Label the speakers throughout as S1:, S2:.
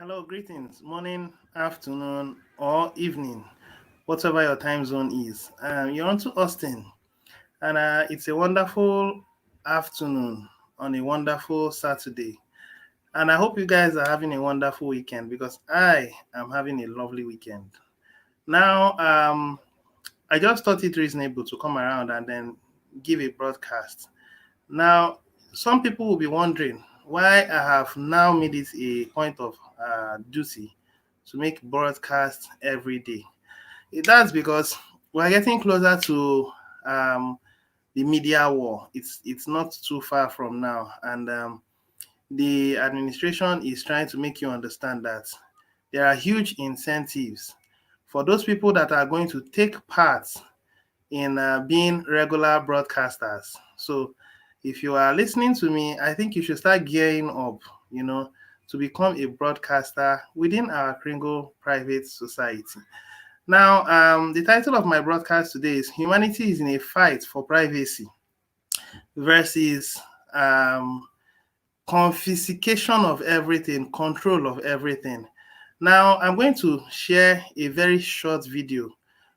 S1: Hello, greetings, morning, afternoon, or evening, whatever your time zone is. You're on to Austin, and it's a wonderful afternoon on a wonderful Saturday. And I hope you guys are having a wonderful weekend because I am having a lovely weekend. Now, I just thought it reasonable to come around and then give a broadcast. Now, some people will be wondering why I have now made it a point of duty to make broadcasts every day. That's because we're getting closer to the media war. It's not too far from now, and the administration is trying to make you understand that there are huge incentives for those people that are going to take part in being regular broadcasters. So if you are listening to me, I think you should start gearing up, to become a broadcaster within our Kringle Private Society. Now, the title of my broadcast today is Humanity is in a Fight for Privacy versus um, confiscation of everything, control of everything. Now, I'm going to share a very short video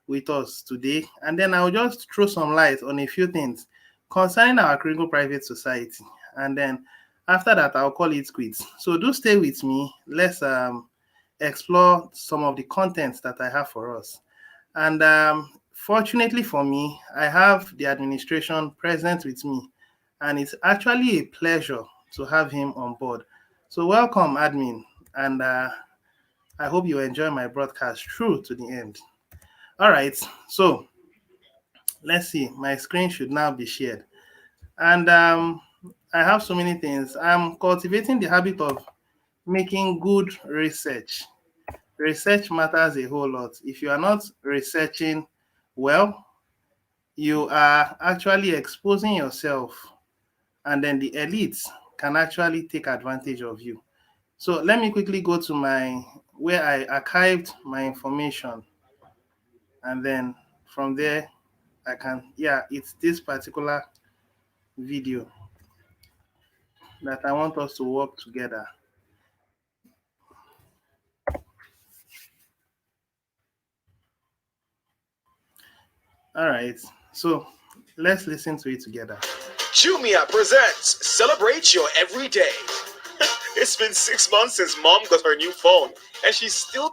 S1: with us today, and then I'll just throw some light on a few things concerning our Kringle Private Society. And then after that, I'll call it quits. So do stay with me. Let's explore some of the contents that I have for us. And fortunately for me, I have the administration present with me, and it's actually a pleasure to have him on board. So, welcome, admin, and I hope you enjoy my broadcast through to the end. All right, so let's see. My screen should now be shared, and I have so many things. I'm cultivating the habit of making good research. Research matters a whole lot. If you are not researching well, you are actually exposing yourself, and then the elites can actually take advantage of you. So let me quickly go to my where I archived my information, and then from there I can, yeah, it's this particular video that I want us to work together. All right, so let's listen to it together.
S2: Jumia presents Celebrate Your Everyday. It's been 6 months since mom got her new phone, and she's still.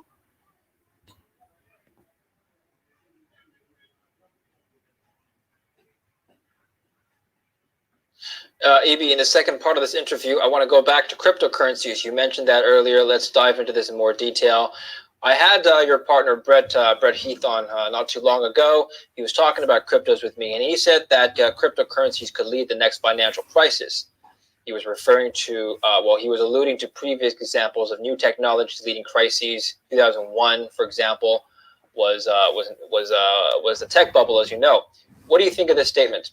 S3: EB, in the second part of this interview, I want to go back to cryptocurrencies. You mentioned that earlier. Let's dive into this in more detail. I had your partner Brett Heath on not too long ago. He was talking about cryptos with me, and he said that cryptocurrencies could lead the next financial crisis. He was referring to, he was alluding to previous examples of new technologies leading crises. 2001, for example, was the tech bubble, as you know. What do you think of this statement?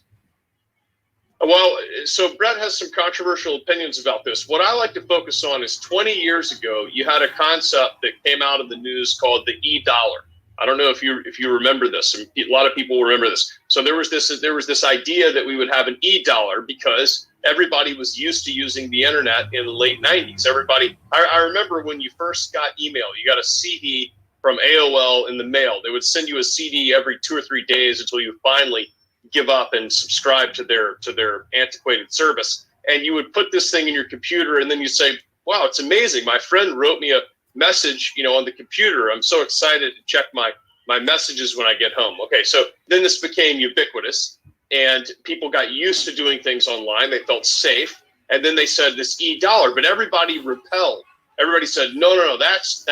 S4: Well, so Brett has some controversial opinions about this. What I like to focus on is 20 years ago, you had a concept that came out of the news called the e-dollar. I don't know if you remember this. A lot of people will remember this. So there was this idea that we would have an e-dollar because everybody was used to using the internet in the late 90s. I remember when you first got email, you got a CD from AOL in the mail. They would send you a CD every 2 or 3 days until you finally give up and subscribe to their antiquated service. And you would put this thing in your computer, and then you say, wow, it's amazing. My friend wrote me a message, on the computer. I'm so excited to check my messages when I get home. Okay, so then this became ubiquitous, and people got used to doing things online. They felt safe. And then they said this e-dollar, but everybody repelled. Everybody said, no, that's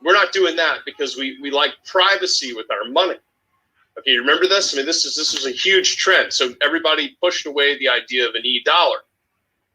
S4: we're not doing that because we like privacy with our money. Okay, you remember this? I mean, this was a huge trend. So everybody pushed away the idea of an e-dollar.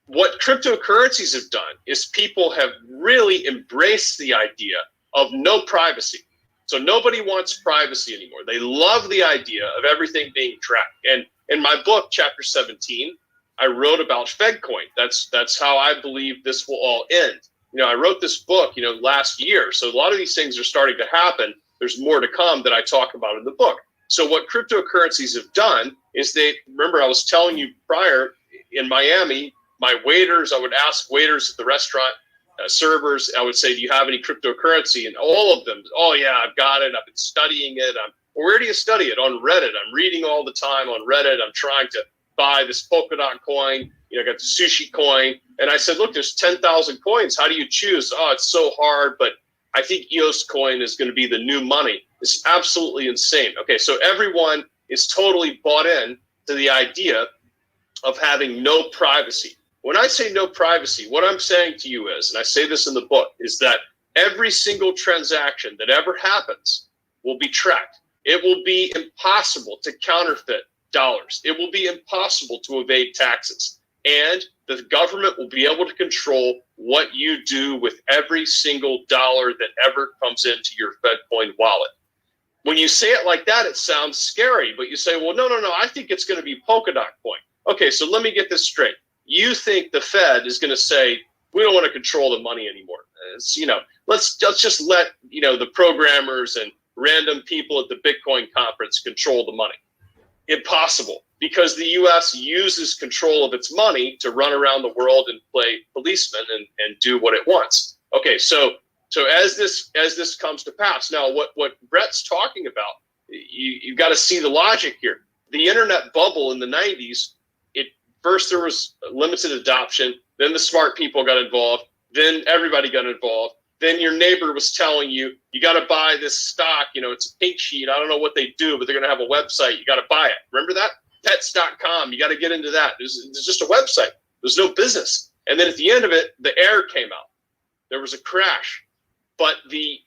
S4: What cryptocurrencies have done is people have really embraced the idea of no privacy. So nobody wants privacy anymore. They love the idea of everything being tracked. And in my book, chapter 17, I wrote about FedCoin. That's how I believe this will all end. I wrote this book, last year. So a lot of these things are starting to happen. There's more to come that I talk about in the book. So what cryptocurrencies have done is remember I was telling you prior, in Miami, I would ask waiters at the restaurant, servers. I would say, do you have any cryptocurrency? And all of them, oh yeah, I've got it. I've been studying it. Well, where do you study it? On Reddit. I'm reading all the time on Reddit. I'm trying to buy this polka dot coin. I got the sushi coin. And I said, look, there's 10,000 coins. How do you choose? Oh, it's so hard, but I think EOS coin is going to be the new money. It's absolutely insane. Okay, so everyone is totally bought in to the idea of having no privacy. When I say no privacy, what I'm saying to you is, and I say this in the book, is that every single transaction that ever happens will be tracked. It will be impossible to counterfeit dollars. It will be impossible to evade taxes. And the government will be able to control what you do with every single dollar that ever comes into your FedCoin wallet. When you say it like that, it sounds scary, but you say, well, no, I think it's going to be polka dot coin. Okay, so let me get this straight. You think the Fed is going to say, we don't want to control the money anymore. It's, let's just let, the programmers and random people at the Bitcoin conference control the money. Impossible, because the U.S. uses control of its money to run around the world and play policeman and do what it wants. Okay, so as this comes to pass, now what Brett's talking about, you've got to see the logic here. The internet bubble in the 90s, first there was limited adoption, then the smart people got involved, then everybody got involved. Then your neighbor was telling you, you got to buy this stock, it's a pink sheet. I don't know what they do, but they're going to have a website. You got to buy it. Remember that? Pets.com. You got to get into that. There's just a website. There's no business. And then at the end of it, the air came out. There was a crash. But the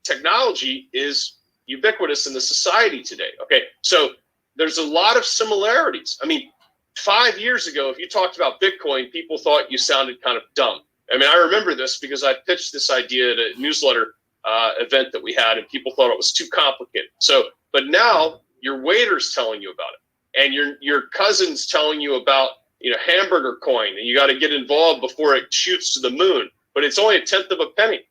S4: technology is ubiquitous in the society today. Okay, so there's a lot of similarities. I mean, 5 years ago, if you talked about Bitcoin, people thought you sounded kind of dumb. I mean, I remember this because I pitched this idea at a newsletter event that we had, and people thought it was too complicated. But now your waiter's telling you about it, and your cousin's telling you about hamburger coin, and you got to get involved before it shoots to the moon. But it's only a tenth of a penny.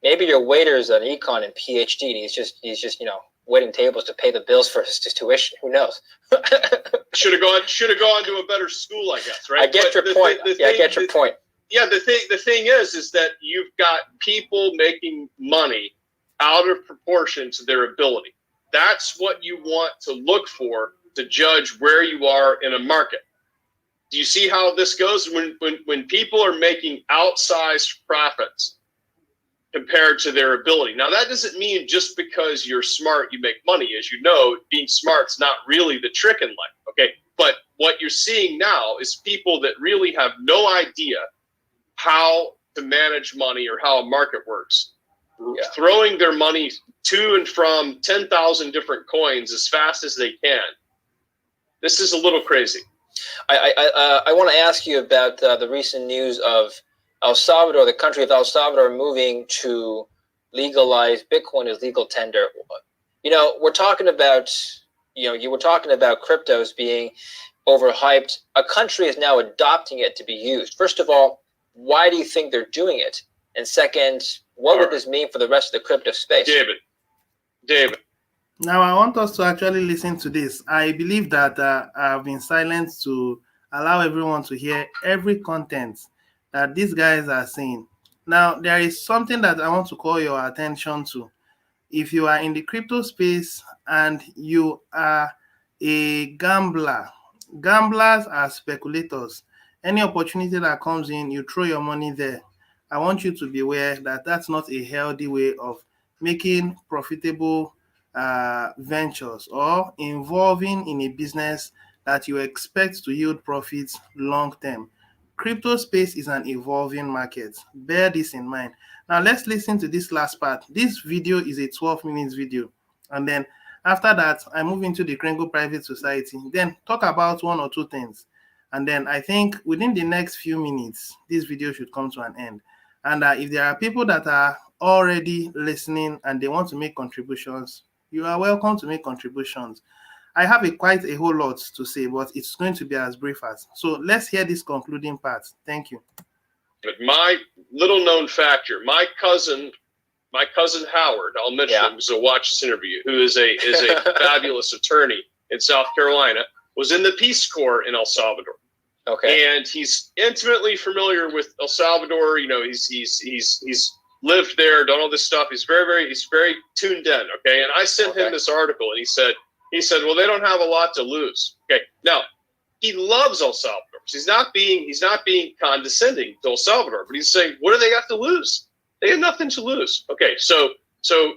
S3: Maybe your waiter's an econ and PhD, and he's just waiting tables to pay the bills for his tuition. Who knows?
S4: Should have gone to a better school, I guess. Right?
S3: I get your point. I get your point.
S4: Yeah, the thing is that you've got people making money out of proportion to their ability. That's what you want to look for to judge where you are in a market. Do you see how this goes? When people are making outsized profits compared to their ability. Now, that doesn't mean just because you're smart, you make money. As you know, being smart's not really the trick in life, okay? But what you're seeing now is people that really have no idea how to manage money or how a market works, throwing their money to and from 10,000 different coins as fast as they can. This is a little crazy.
S3: I want to ask you about the recent news of El Salvador, the country of El Salvador, moving to legalize Bitcoin as legal tender. We're talking about, you were talking about cryptos being overhyped. A country is now adopting it to be used. First of all, why do you think they're doing it? And second, what would this mean for the rest of the crypto space?
S4: David.
S1: Now, I want us to actually listen to this. I believe that I've been silent to allow everyone to hear every content that these guys are saying. Now, there is something that I want to call your attention to. If you are in the crypto space and you are a gambler, gamblers are speculators. Any opportunity that comes in, you throw your money there. I want you to be aware that that's not a healthy way of making profitable ventures or involving in a business that you expect to yield profits long term. Crypto space is an evolving market. Bear this in mind. Now let's listen to this last part. This video is a 12 minutes video. And then after that, I move into the Krengo Private Society. Then talk about one or two things. And then I think within the next few minutes, this video should come to an end. And if there are people that are already listening and they want to make contributions, you are welcome to make contributions. I have quite a whole lot to say, but it's going to be as brief as. So let's hear this concluding part. Thank you.
S4: But my little known factor, my cousin Howard, I'll mention him because he'll watch this interview, who is a fabulous attorney in South Carolina, was in the Peace Corps in El Salvador.
S3: Okay.
S4: And he's intimately familiar with El Salvador. You know, he's lived there, done all this stuff. He's very tuned in. Okay, and I sent him this article, and he said, well, they don't have a lot to lose. Okay, now he loves El Salvador. So he's not being condescending to El Salvador, but he's saying, what do they have to lose? They have nothing to lose. Okay, so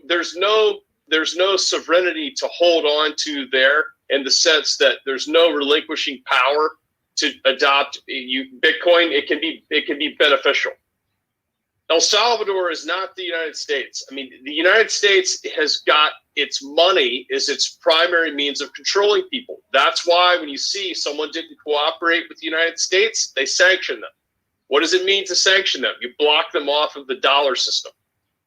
S4: there's no sovereignty to hold on to there, in the sense that there's no relinquishing power to adopt Bitcoin. It can be beneficial. El Salvador is not the United States. I mean, the United States has got its money is its primary means of controlling people. That's why when you see someone didn't cooperate with the United States, they sanction them. What does it mean to sanction them? You block them off of the dollar system.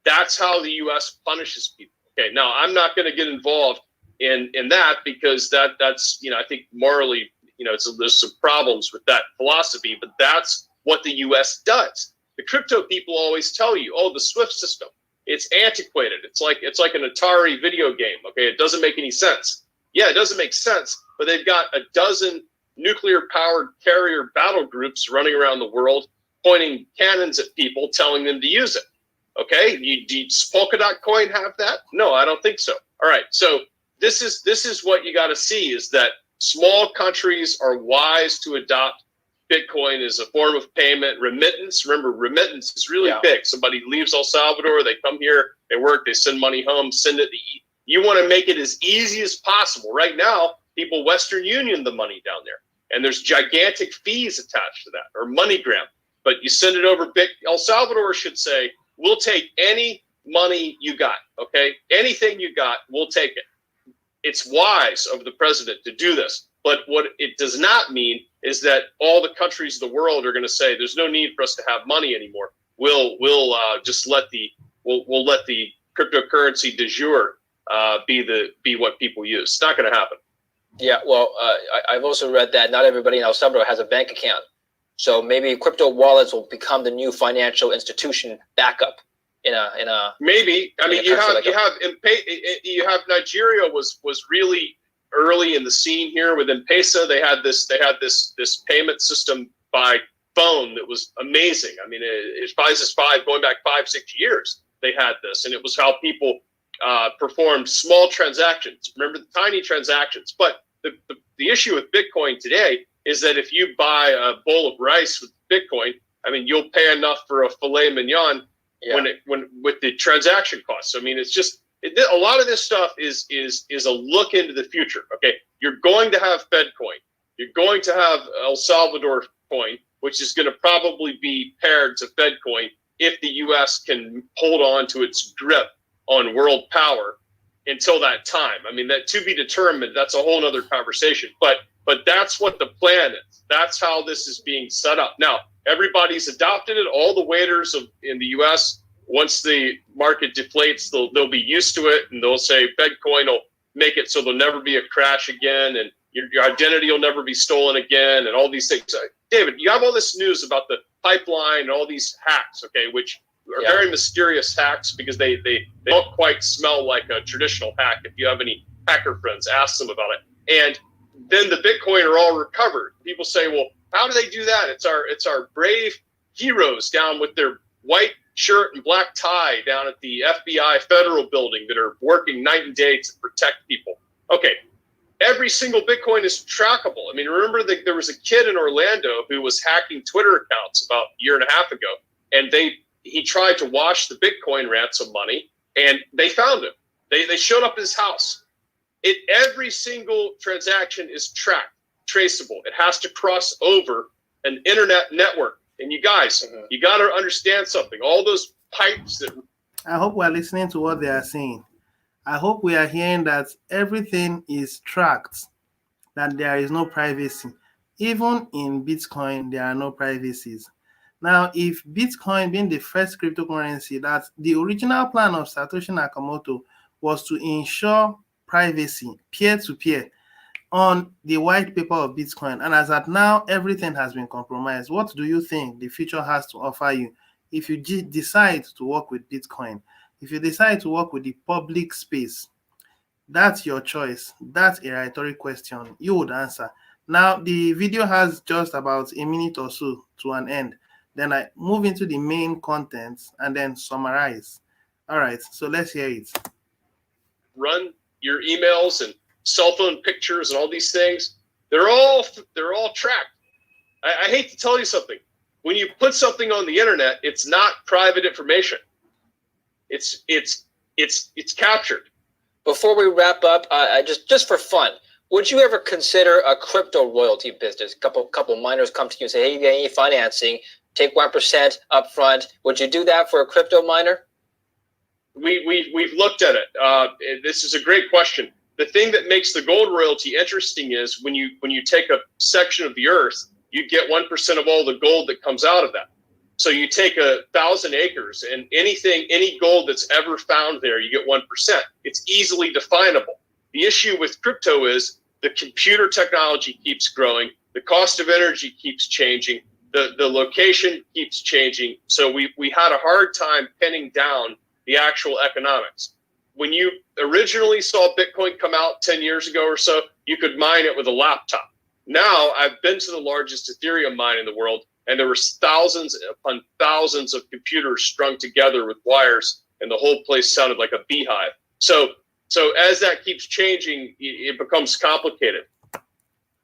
S4: That's how the U.S. punishes people. Okay, now I'm not going to get involved in that, because that's I think morally, there's some problems with that philosophy, but that's what the U.S. does. The crypto people always tell you, oh, the SWIFT system, it's antiquated. It's like an Atari video game. Okay, it doesn't make any sense. Yeah, it doesn't make sense, but they've got a dozen nuclear-powered carrier battle groups running around the world, pointing cannons at people, telling them to use it. Okay, does Polkadot coin have that? No, I don't think so. All right, so this is what you got to see, is that small countries are wise to adopt Bitcoin as a form of payment. Remittance, remember, remittance is really big. Somebody leaves El Salvador, they come here, they work, they send money home, send it. You want to make it as easy as possible. Right now, people Western Union the money down there, and there's gigantic fees attached to that, or MoneyGram. But you send it over. El Salvador should say, we'll take any money you got, okay? Anything you got, we'll take it. It's wise of the president to do this. But what it does not mean is that all the countries of the world are going to say, there's no need for us to have money anymore. We'll just let the cryptocurrency de jure be what people use. It's not going to happen.
S3: Yeah, well, I've also read that not everybody in El Salvador has a bank account. So maybe crypto wallets will become the new financial institution backup in a
S4: maybe. I mean, you have Nigeria was really early in the scene here with M-Pesa. They had this payment system by phone that was amazing. I mean, it's going back 5-6 years. They had this, and it was how people performed small transactions. Remember, the tiny transactions. But the issue with Bitcoin today is that if you buy a bowl of rice with Bitcoin, I mean, you'll pay enough for a filet mignon when with the transaction costs. I mean, it's just a lot of this stuff is a look into the future. Okay, you're going to have Fed coin, you're going to have El Salvador coin, which is going to probably be paired to Fed coin if the U.S. can hold on to its grip on world power until that time. I mean, that to be determined. That's a whole other conversation. But that's what the plan is. That's how this is being set up. Now, everybody's adopted it. All the waiters in the U.S., once the market deflates, they'll be used to it, and they'll say Bitcoin will make it so there'll never be a crash again, and your identity will never be stolen again, and all these things. David, you have all this news about the pipeline and all these hacks, okay, which are very mysterious hacks, because they don't quite smell like a traditional hack. If you have any hacker friends, ask them about it. And then the Bitcoin are all recovered. People say, well, how do they do that? It's our brave heroes down with their white shirt and black tie down at the FBI federal building that are working night and day to protect people. Okay, every single Bitcoin is trackable. I mean, remember that there was a kid in Orlando who was hacking Twitter accounts about a year and a half ago, and he tried to wash the Bitcoin ransom money, and they found him. They showed up at his house. Every single transaction is tracked, traceable. It has to cross over an internet network. And you guys, you got to understand something. All those pipes that...
S1: I hope we're listening to what they are saying. I hope we are hearing that everything is tracked, that there is no privacy. Even in Bitcoin, there are no privacies. Now, if Bitcoin being the first cryptocurrency, that the original plan of Satoshi Nakamoto was to ensure privacy, peer-to-peer, on the white paper of Bitcoin, and as at now, everything has been compromised. What do you think the future has to offer you if you decide to work with Bitcoin? If you decide to work with the public space, that's your choice. That's a rhetoric question. You would answer. Now the video has just about a minute or so to an end. Then I move into the main content and then summarize. All right, so let's hear it.
S4: Run your emails and cell phone pictures and all these things. They're all tracked. I hate to tell you something. When you put something on the internet, it's not private information. It's captured.
S3: Before we wrap up, just for fun, would you ever consider a crypto royalty business? Couple miners come to you and say, "Hey, you get any financing? Take 1% upfront." Would you do that for a crypto miner?
S4: We've looked at it. This is a great question. The thing that makes the gold royalty interesting is when you take a section of the earth, you get 1% of all the gold that comes out of that. So you take 1,000 acres, and any gold that's ever found there, you get 1%. It's easily definable. The issue with crypto is the computer technology keeps growing, the cost of energy keeps changing, the location keeps changing. So we had a hard time pinning down the actual economics. When you originally saw Bitcoin come out 10 years ago or so, you could mine it with a laptop. Now I've been to the largest Ethereum mine in the world, and there was thousands upon thousands of computers strung together with wires, and the whole place sounded like a beehive. So as that keeps changing, it becomes complicated.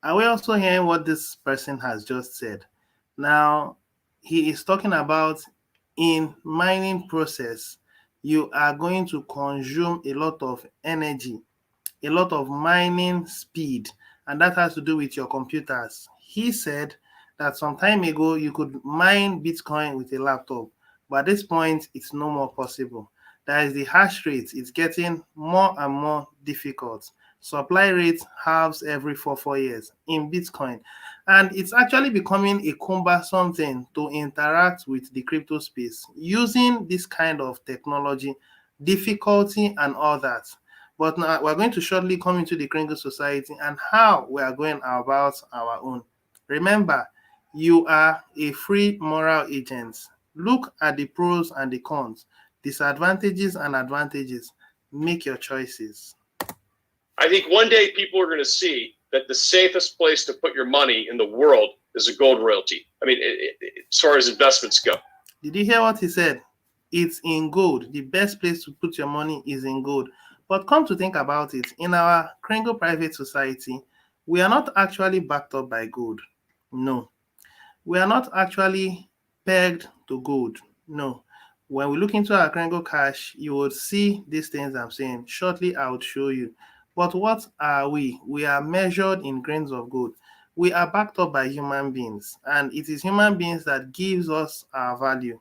S1: Are we also hearing what this person has just said? Now, he is talking about in mining process, you are going to consume a lot of energy, a lot of mining speed, and that has to do with your computers. He said that some time ago you could mine Bitcoin with a laptop, but at this point it's no more possible. That is the hash rate. It's getting more and more difficult. Supply rate halves every 4 years in Bitcoin. And it's actually becoming a cumbersome thing to interact with the crypto space using this kind of technology, difficulty, and all that. But now we're going to shortly come into the Kringle Society and how we are going about our own. Remember, you are a free moral agent. Look at the pros and the cons, disadvantages and advantages. Make your choices.
S4: I think one day people are going to see that the safest place to put your money in the world is a gold royalty. I mean, as far as investments go.
S1: Did you hear what he said? It's in gold. The best place to put your money is in gold. But come to think about it, in our Kringle Private Society, we are not actually backed up by gold. No. We are not actually pegged to gold. No. When we look into our Kringle Cash, you would see these things I'm saying. Shortly, I would show you. But what are we? We are measured in grains of gold. We are backed up by human beings, and it is human beings that gives us our value.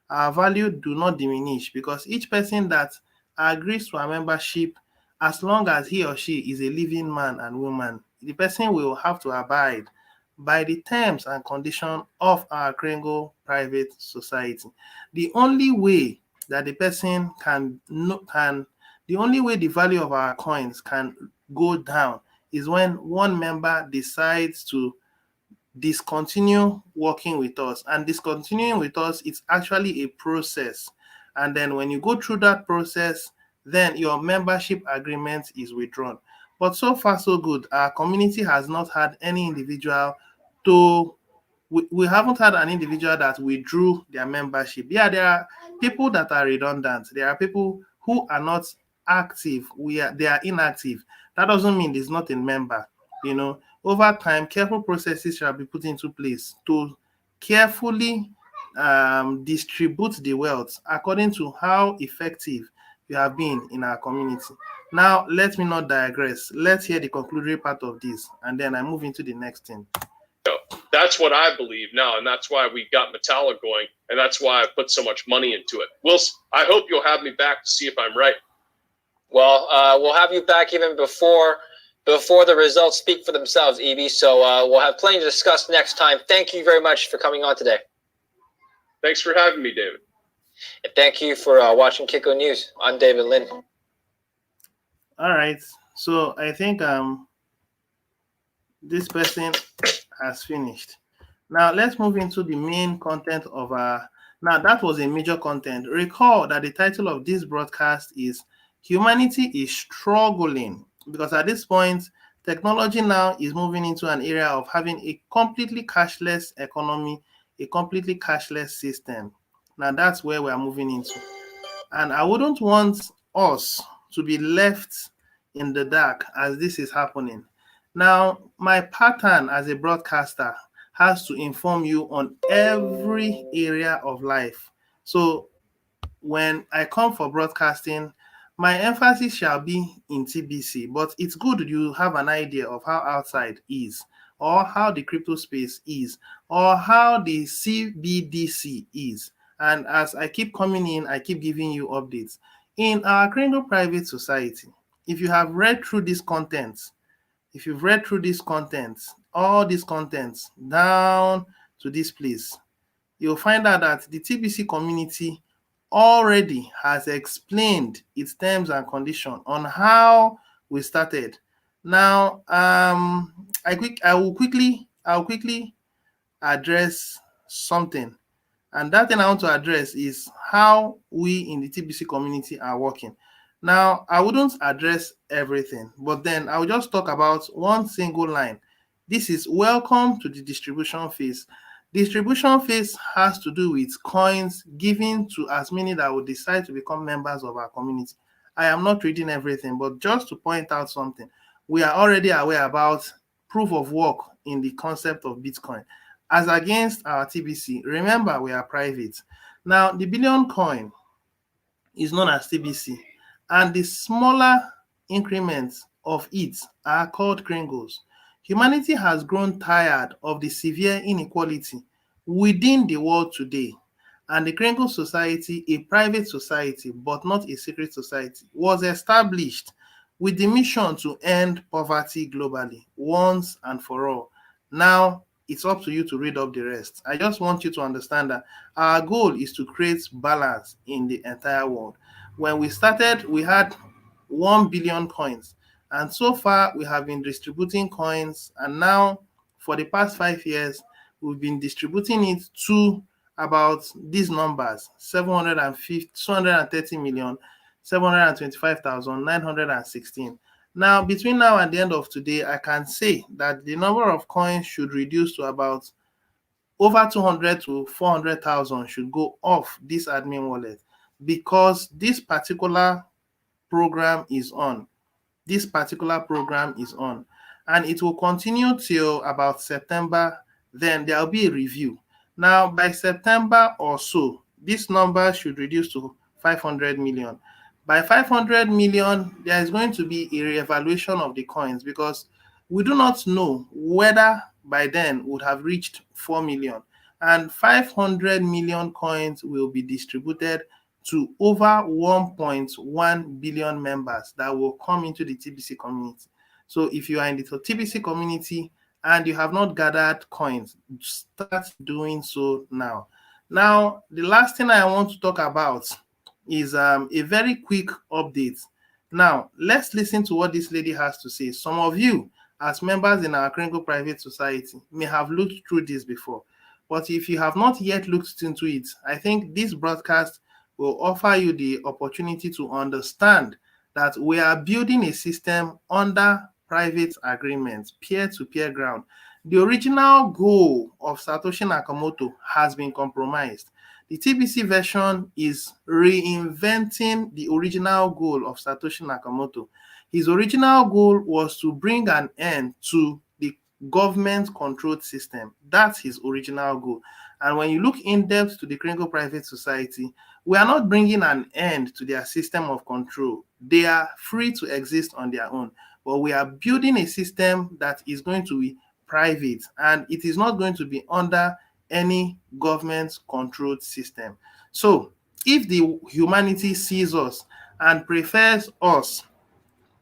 S1: Our value do not diminish because each person that agrees to our membership, as long as he or she is a living man and woman, the person will have to abide by the terms and conditions of our Kringle Private Society. The only way that the person the only way the value of our coins can go down is when one member decides to discontinue working with us. And discontinuing with us is actually a process. And then when you go through that process, then your membership agreement is withdrawn. But so far, so good. Our community has not had any individual to we haven't had an individual that withdrew their membership. Yeah, there are people that are redundant. There are people who are not active. They are inactive. That doesn't mean there's not a member. Over time, careful processes shall be put into place to carefully distribute the wealth according to how effective you have been in our community. Now, let me not digress. Let's hear the concludatory part of this, and then I move into the next thing.
S4: That's what I believe now, and that's why we got Metallic going, and that's why I put so much money into it. I hope you'll have me back to see if I'm right.
S3: Well, we'll have you back even before the results speak for themselves, Evie. So we'll have plenty to discuss next time. Thank you very much for coming on today.
S4: Thanks for having me, David.
S3: And thank you for watching Kiko News. I'm David Lynn.
S1: All right. So I think this person has finished. Now let's move into the main content of our. Now that was a major content. Recall that the title of this broadcast is "Humanity is Struggling," because at this point Technology now is moving into an area of having a completely cashless economy, a completely cashless system. Now that's where we are moving into. And I wouldn't want us to be left in the dark as this is happening. Now, my pattern as a broadcaster has to inform you on every area of life. So when I come for broadcasting, my emphasis shall be in TBC, but it's good you have an idea of how outside is, or how the crypto space is, or how the CBDC is. And as I keep coming in, I keep giving you updates. In our Kringle Private Society, if you have read through this content, if you've read through this content, all these contents down to this place, you'll find out that the TBC community already has explained its terms and conditions on how we started. Now, I will quickly address something, and that thing I want to address is how we in the TBC community are working. Now, I wouldn't address everything, but then I'll just talk about one single line. This is welcome to the distribution phase. Distribution phase has to do with coins given to as many that will decide to become members of our community. I am not reading everything, but just to point out something, we are already aware about proof of work in the concept of Bitcoin as against our TBC. Remember, we are private. Now, the billion coin is known as TBC, and the smaller increments of it are called kringles. Humanity has grown tired of the severe inequality within the world today, and the Kringle Society, a private society but not a secret society, was established with the mission to end poverty globally once and for all. Now, it's up to you to read up the rest. I just want you to understand that our goal is to create balance in the entire world. When we started, we had 1 billion coins, and so far we have been distributing coins, and now for the past 5 years, we've been distributing it to about these numbers: 750, 230 million, 725,916. Now, between now and the end of today, I can say that the number of coins should reduce to about over 200 to 400,000 should go off this admin wallet, because this particular program is on. This particular program is on, and it will continue till about September. Then there will be a review. Now, by September or so, this number should reduce to 500 million. By 500 million, there is going to be a reevaluation of the coins, because we do not know whether by then would have reached 4 million, and 500 million coins will be distributed to over 1.1 billion members that will come into the TBC community. So if you are in the TBC community and you have not gathered coins, start doing so now. Now, the last thing I want to talk about is a very quick update. Now, let's listen to what this lady has to say. Some of you, as members in our Kringle Private Society, may have looked through this before. But if you have not yet looked into it, I think this broadcast will offer you the opportunity to understand that we are building a system under private agreements, peer-to-peer ground. The original goal of Satoshi Nakamoto has been compromised. The TBC version is reinventing the original goal of Satoshi Nakamoto. His original goal was to bring an end to the government-controlled system. That's his original goal. And when you look in depth to the Kringle Private Society, we are not bringing an end to their system of control. They are free to exist on their own, but we are building a system that is going to be private, and it is not going to be under any government controlled system. So if the humanity sees us and prefers us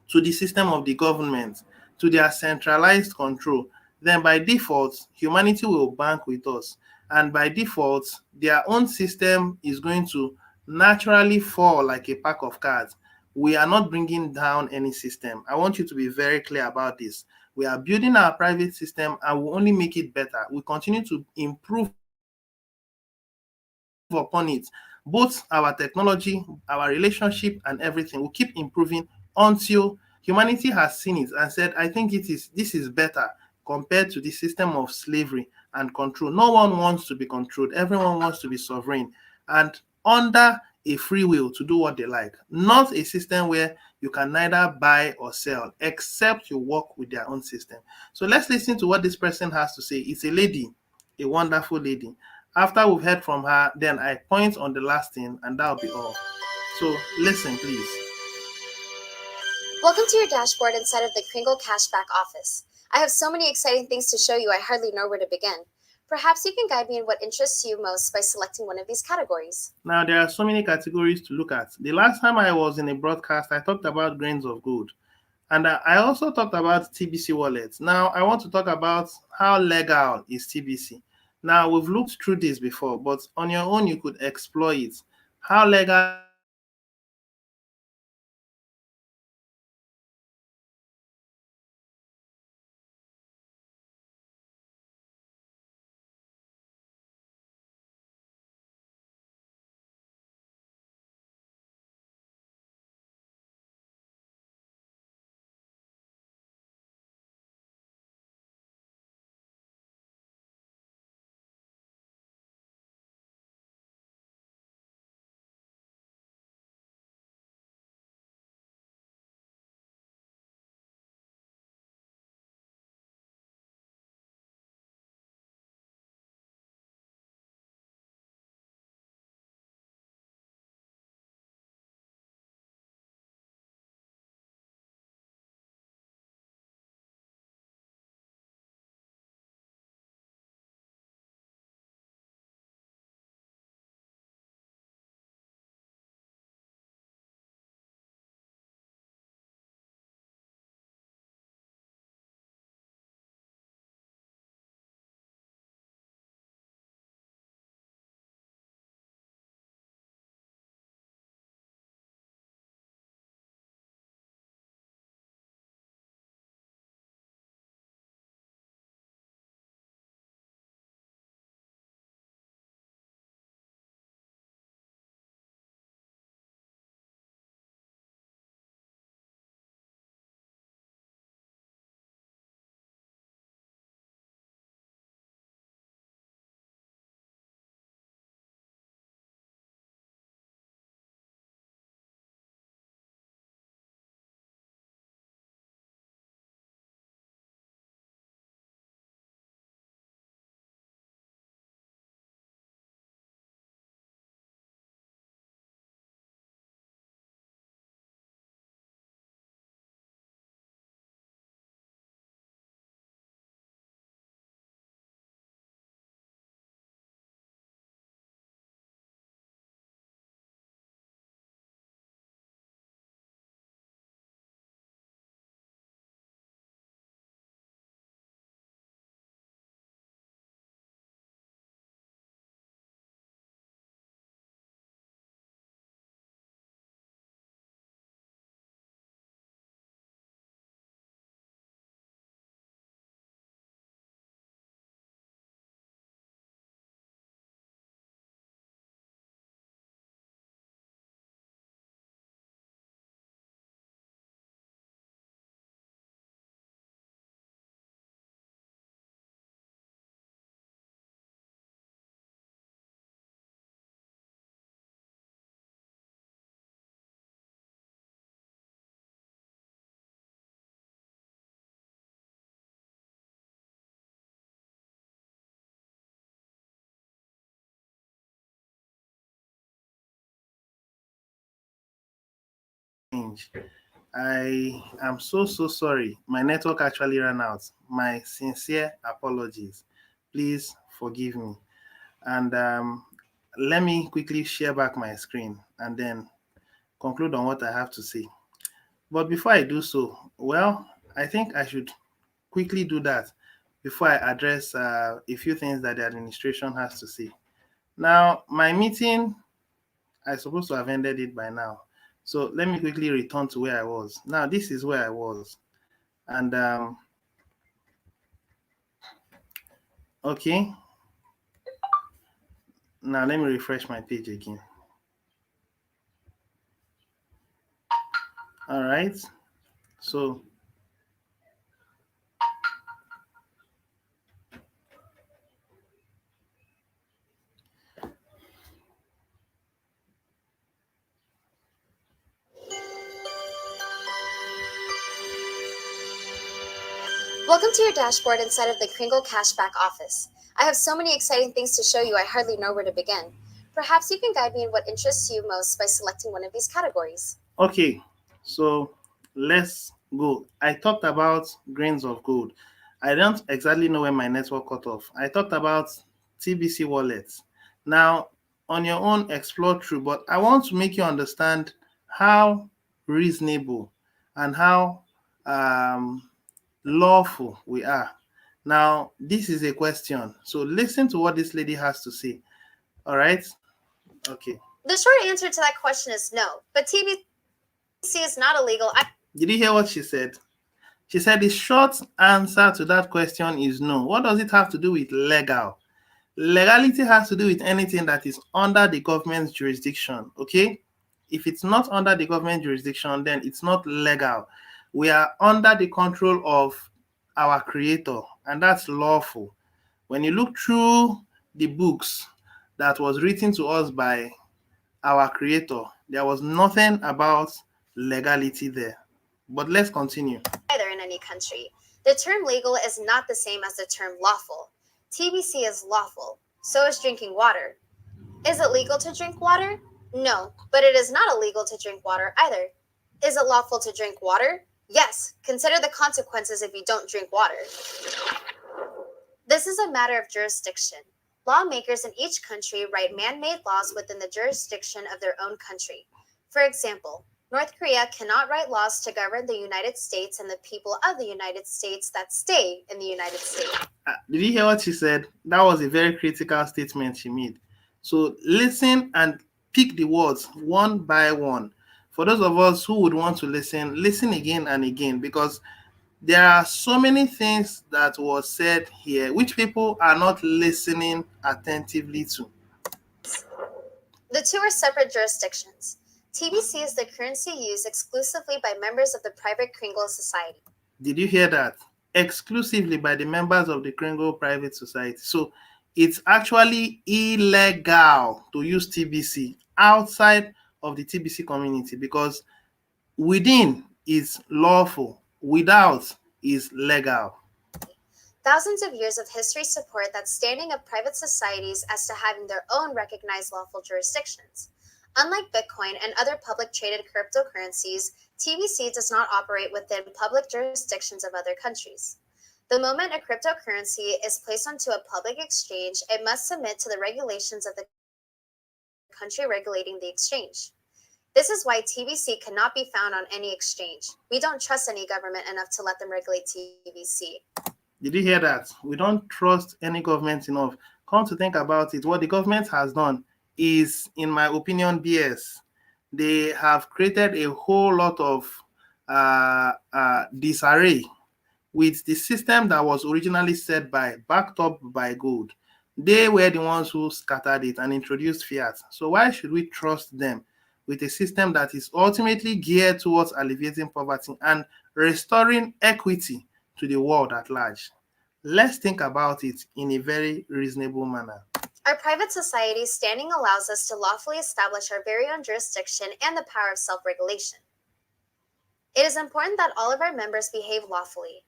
S1: to the system of the government, to their centralized control, then by default, humanity will bank with us. And by default, their own system is going to naturally fall like a pack of cards. We are not bringing down any system. I want you to be very clear about this. We are building our private system and we only make it better. We continue to improve upon it, both our technology, our relationship, and everything. We keep improving until Humanity has seen it and said, I think this is better compared to the system of slavery and control. No one wants to be controlled. Everyone wants to be sovereign and under a free will to do what they like, not a system where you can neither buy or sell except you work with their own system. So let's listen to what this person has to say. It's a lady, a wonderful lady. After we've heard from her, then I point on the last thing, and that'll be all. So listen, please.
S5: Welcome to your dashboard inside of the Kringle Cashback office. I have so many exciting things to show you I hardly know where to begin. Perhaps you can guide me in what interests you most by selecting one of these categories.
S1: Now, there are so many categories to look at. The last time I was in a broadcast, I talked about grains of gold. And I also talked about TBC wallets. Now, I want to talk about how legal is TBC. Now, we've looked through this before, but on your own, you could explore it. How legal is TBC? What are the benefits? What are the disadvantages? What are the risks? What are the rewards? What are the challenges? What are the opportunities? What are the dangers? What are the benefits? What are the challenges? What are the rewards? What are the opportunities? What are the disadvantages? What are the risks? What are the challenges? What are the opportunities? What are the benefits? What are the challenges? What are the rewards? What are the opportunities? What are the disadvantages? What are the risks? What are the challenges? What are the opportunities? What are the benefits? What are the disadvantages? What are the challenges? What are the rewards? What are the opportunities? What are the disadvantages? What are the risks? What are the challenges? What are the opportunities? What are the benefits? What are the disadvantages? What are the challenges? What are the rewards? What are the opportunities? What are the disadvantages? What are the challenges? What are the opportunities? What are the benefits? What are the disadvantages? What are the challenges? What are the rewards? What are the opportunities? What are the disadvantages? What are the challenges? What are the rewards? What are the opportunities? What are the disadvantages? What are the benefits? What are the challenges? What are the opportunities? What are the disadvantages? What are the rewards? What are the opportunities? What are the benefits? What are the challenges? What are the rewards? What are the opportunities? What are the disadvantages? What are the challenges? What are the rewards? What are the opportunities? What are the disadvantages? What are the benefits? What are the challenges? What are the opportunities? What are the disadvantages? What are the rewards? What are the opportunities? What are the benefits? What are the challenges? What are the rewards? What are the opportunities? What are the disadvantages? What are the challenges? What are the rewards? What are the opportunities? What are the disadvantages? What are the challenges? What are the rewards? What are the opportunities? What are the disadvantages? What are the challenges? What are the rewards? What are the opportunities? What are the disadvantages? What are the challenges? What are the rewards? What are the opportunities? What are the disadvantages? What are the challenges? What are the rewards? What are the opportunities? What are the disadvantages? What are the challenges? What are the rewards? What are the opportunities? What are the disadvantages? What are the change. I am so sorry. My network actually ran out. My sincere apologies. Please forgive me. And let me quickly share back my screen and then conclude on what I have to say. But before I do so, well, I think I should quickly do that before I address a few things that the administration has to say. Now, my meeting, I supposed to have ended it by now. So let me quickly return to where I was. Now, this is where I was. And okay, now let me refresh my page again. All right. So
S5: Welcome to your dashboard inside of the Kringle Cashback office. I have so many exciting things to show you, I hardly know where to begin. Perhaps you can guide me in what interests you most by selecting one of these categories.
S1: okay, so let's go. I talked about grains of gold. I don't exactly know when my network cut off. I talked about TBC wallets. Now, on your own, explore through, but I want to make you understand how reasonable and how um, lawful we are. Now, this is a question. So listen to what this lady has to say. All right? Okay.
S5: The short answer to that question is no, but TBC is not illegal.
S1: Did you hear what she said? She said the short answer to that question is no. What does it have to do with legal? Legality has to do with anything that is under the government's jurisdiction, okay? If it's not under the government jurisdiction, then it's not legal. We are under the control of our creator, and that's lawful. When you look through the books that was written to us by our creator, there was nothing about legality there. But let's continue.
S5: Either in any country. The term legal is not the same as the term lawful. TBC is lawful, so is drinking water. Is it legal to drink water? No, but it is not illegal to drink water either. Is it lawful to drink water? Yes, consider the consequences if you don't drink water. This is a matter of jurisdiction. Lawmakers in each country write man-made laws within the jurisdiction of their own country. For example, North Korea cannot write laws to govern the United States and the people of the United States that stay in the United States.
S1: Did you hear what she said? That was a very critical statement she made. So listen and pick the words one by one. For those of us who would want to listen, listen again and again, because there are so many things that was said here which people are not listening attentively to.
S5: The two are separate jurisdictions. TBC is the currency used exclusively by members of the private Kringle Society.
S1: Did you hear that? Exclusively by the members of the Kringle Private Society. So it's actually illegal to use TBC outside of the TBC community, because within is lawful, without is legal.
S5: Thousands of years of history support that standing of private societies as to having their own recognized lawful jurisdictions. Unlike Bitcoin and other public traded cryptocurrencies, TBC does not operate within public jurisdictions of other countries. The moment a cryptocurrency is placed onto a public exchange, it must submit to the regulations of the country regulating the exchange. This is why TBC cannot be found on any exchange. We don't trust any government enough to let them regulate TBC.
S1: Did you hear that? We don't trust any government enough. Come to think about it, what the government has done is, in my opinion, BS. They have created a whole lot of disarray with the system that was originally set by, backed up by gold. They were the ones who scattered it and introduced fiat. So why should we trust them with a system that is ultimately geared towards alleviating poverty and restoring equity to the world at large? Let's think about it in a very reasonable manner.
S5: Our private society standing allows us to lawfully establish our very own jurisdiction and the power of self-regulation. It is important that all of our members behave lawfully.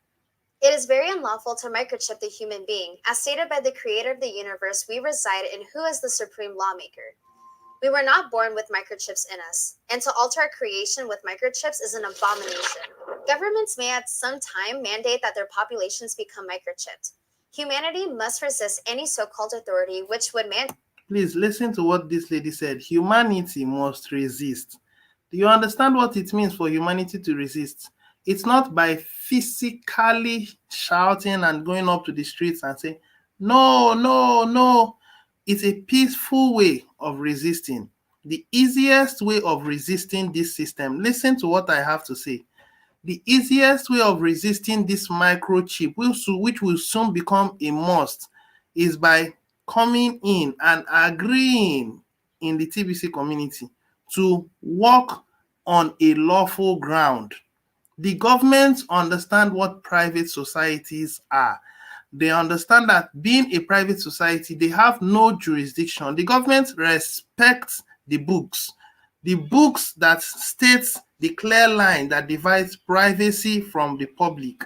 S5: It is very unlawful to microchip the human being. As stated by the creator of the universe, we reside in who is the supreme lawmaker. We were not born with microchips in us, and to alter our creation with microchips is an abomination. Governments may at some time mandate that their populations become microchipped. Humanity must resist any so-called authority which would mandate.
S1: Please listen to what this lady said. Humanity must resist. Do you understand what it means for humanity to resist? It's not by physically shouting and going up to the streets and saying, no, no, no. It's a peaceful way of resisting. The easiest way of resisting this system, listen to what I have to say. The easiest way of resisting this microchip, which will soon become a must, is by coming in and agreeing in the TBC community to work on a lawful ground. The governments understand what private societies are. They understand that being a private society, they have no jurisdiction. The government respects the books. The books that states the clear line that divides privacy from the public.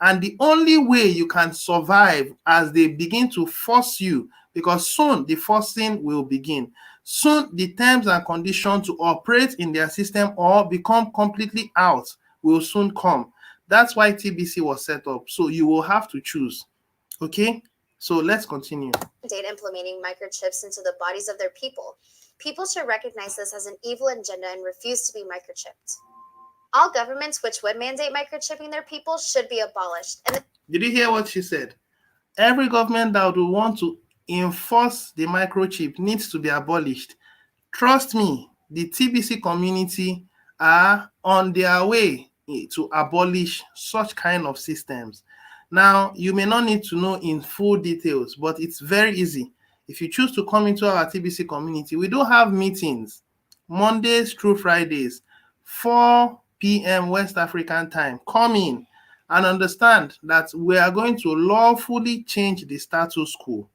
S1: And the only way you can survive as they begin to force you, because soon the forcing will begin. Soon the terms and conditions to operate in their system or become completely out will soon come. That's why TBC was set up. So you will have to choose. Okay, so let's continue.
S5: Mandate implementing microchips into the bodies of their people. People should recognize this as an evil agenda and refuse to be microchipped. All governments which would mandate microchipping their people should be abolished. And
S1: Did you hear what she said? Every government that would want to enforce the microchip needs to be abolished. Trust me, the TBC community are on their way to abolish such kind of systems. Now, you may not need to know in full details, but it's very easy. If you choose to come into our TBC community, we do have meetings Mondays through Fridays, 4 p.m. West African time. Come in and understand that we are going to lawfully change the status quo.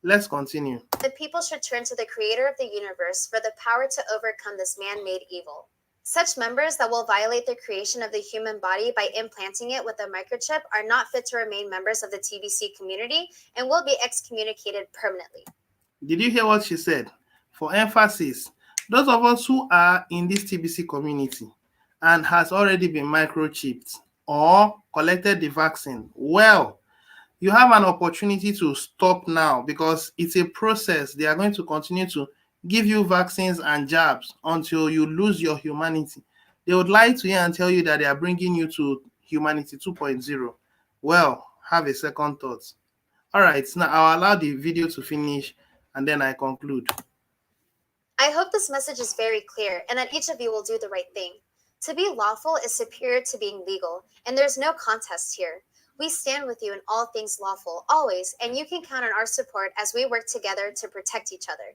S1: Let's continue.
S5: the people should turn to the creator of the universe for the power to overcome this man-made evil. Such members that will violate the creation of the human body by implanting it with a microchip are not fit to remain members of the TBC community and will be excommunicated permanently.
S1: Did you hear what she said? For emphasis, those of us who are in this TBC community and has already been microchipped or collected the vaccine, well, you have an opportunity to stop now because it's a process. They are going to continue to give you vaccines and jabs until you lose your humanity. They would lie to you and tell you that they are bringing you to humanity 2.0. Well, have a second thought. All right, now I'll allow the video to finish and then I conclude.
S5: I hope this message is very clear and that each of you will do the right thing. To be lawful is superior to being legal, and there's no contest here. We stand with you in all things lawful, always, and you can count on our support as we work together to protect each other.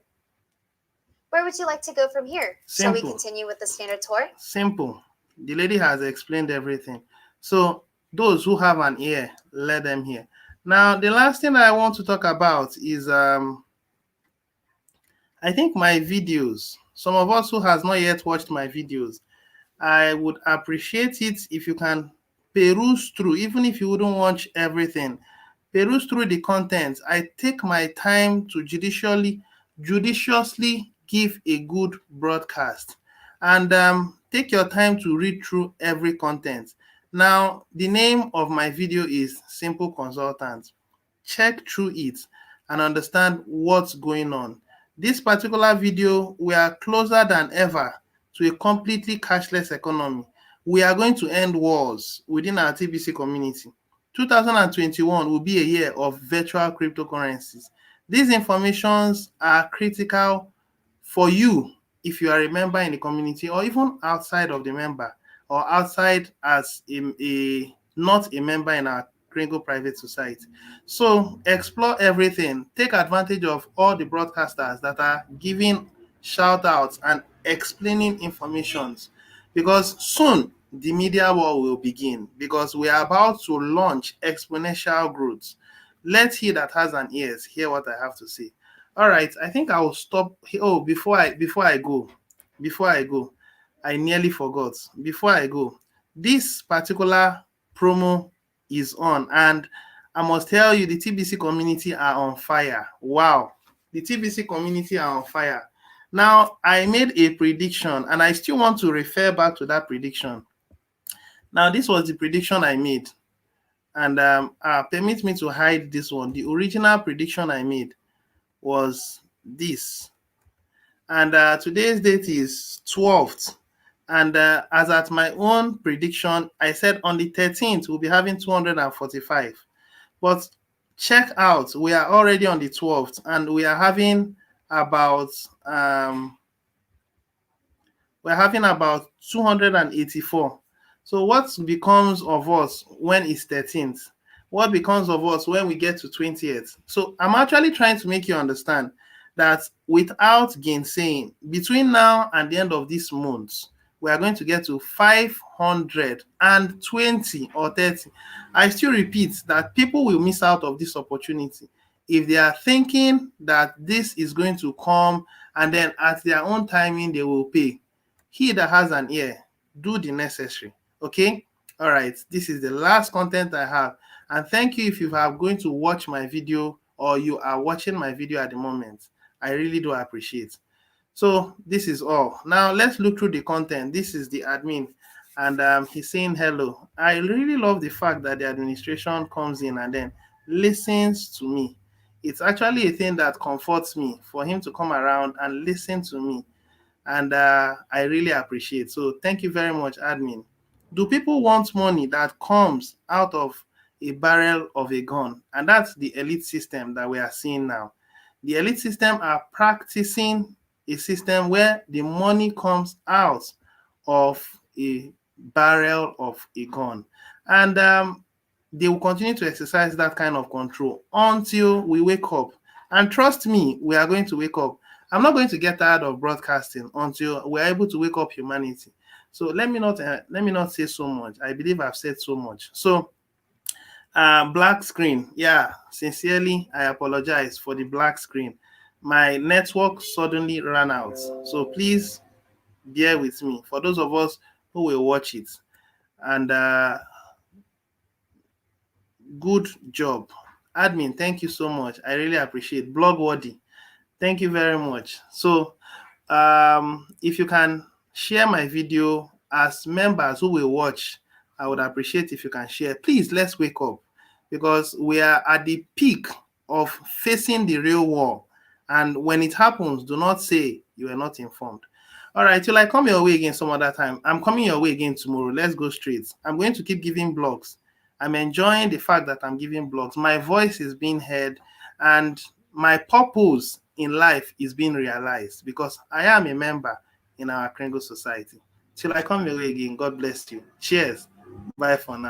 S5: Where would you like to go from here? Shall we
S1: Simple.
S5: continue with the standard tour?
S1: Simple. The lady has explained everything. So those who have an ear, let them hear. Now, the last thing I want to talk about is I think my videos. Some of us who has not yet watched my videos, I would appreciate it if you can peruse through, even if you wouldn't watch everything. Peruse through the content. I take my time to judiciously give a good broadcast, and take your time to read through every content. Now, the name of my video is Simple Consultant. Check through it and understand what's going on. This particular video, we are closer than ever to a completely cashless economy. We are going to end wars within our TBC community. 2021 will be a year of virtual cryptocurrencies. These informations are critical for you if you are a member in the community or even outside of the member or outside as not a member in our Kringle private society. So explore everything. Take advantage of all the broadcasters that are giving shout outs and explaining informations because soon the media war will begin because we are about to launch exponential growth. Let he that has an ears hear what I have to say. All right, I think I will stop. Oh, before I go, I nearly forgot. Before I go, this particular promo is on, and I must tell you, the TBC community are on fire. Wow, the TBC community are on fire. Now, I made a prediction, and I still want to refer back to that prediction. Now, this was the prediction I made, and permit me to hide this one. The original prediction I made was this, and today's date is 12th. And as at my own prediction, I said on the 13th we'll be having 245. But check out, we are already on the 12th, and we are having about 284. So what becomes of us when it's 13th? What becomes of us when we get to 20th? So I'm actually trying to make you understand that without gainsaying, between now and the end of this month, we are going to get to 520 or 30. I still repeat that people will miss out of this opportunity if they are thinking that this is going to come and then at their own timing they will pay. He that has an ear, do the necessary. Okay? All right. This is the last content I have. And thank you if you are going to watch my video or you are watching my video at the moment. I really do appreciate. So this is all. Now let's look through the content. This is the admin, and he's saying hello. I really love the fact that the administration comes in and then listens to me. It's actually a thing that comforts me for him to come around and listen to me, and I really appreciate. So thank you very much, admin. Do people want money that comes out of a barrel of a gun? And that's the elite system that we are seeing now. The elite system are practicing a system where the money comes out of a barrel of a gun. And they will continue to exercise that kind of control until we wake up. And trust me, we are going to wake up. I'm not going to get tired of broadcasting until we're able to wake up humanity. So let me not say so much. I believe I've said so much. So black screen. Yeah, sincerely, I apologize for the black screen. My network suddenly ran out. So please bear with me. For those of us who will watch it. And good job. Admin, thank you so much. I really appreciate. Blogworthy, thank you very much. So if you can share my video as members who will watch, I would appreciate if you can share. Please, let's wake up because we are at the peak of facing the real war. And when it happens, do not say you were not informed. All right, till I come your way again some other time. I'm coming your way again tomorrow. Let's go straight. I'm going to keep giving blogs. I'm enjoying the fact that I'm giving blogs. My voice is being heard and my purpose in life is being realized because I am a member in our Kringle society. Till I come your way again, God bless you. Cheers. Bye for now.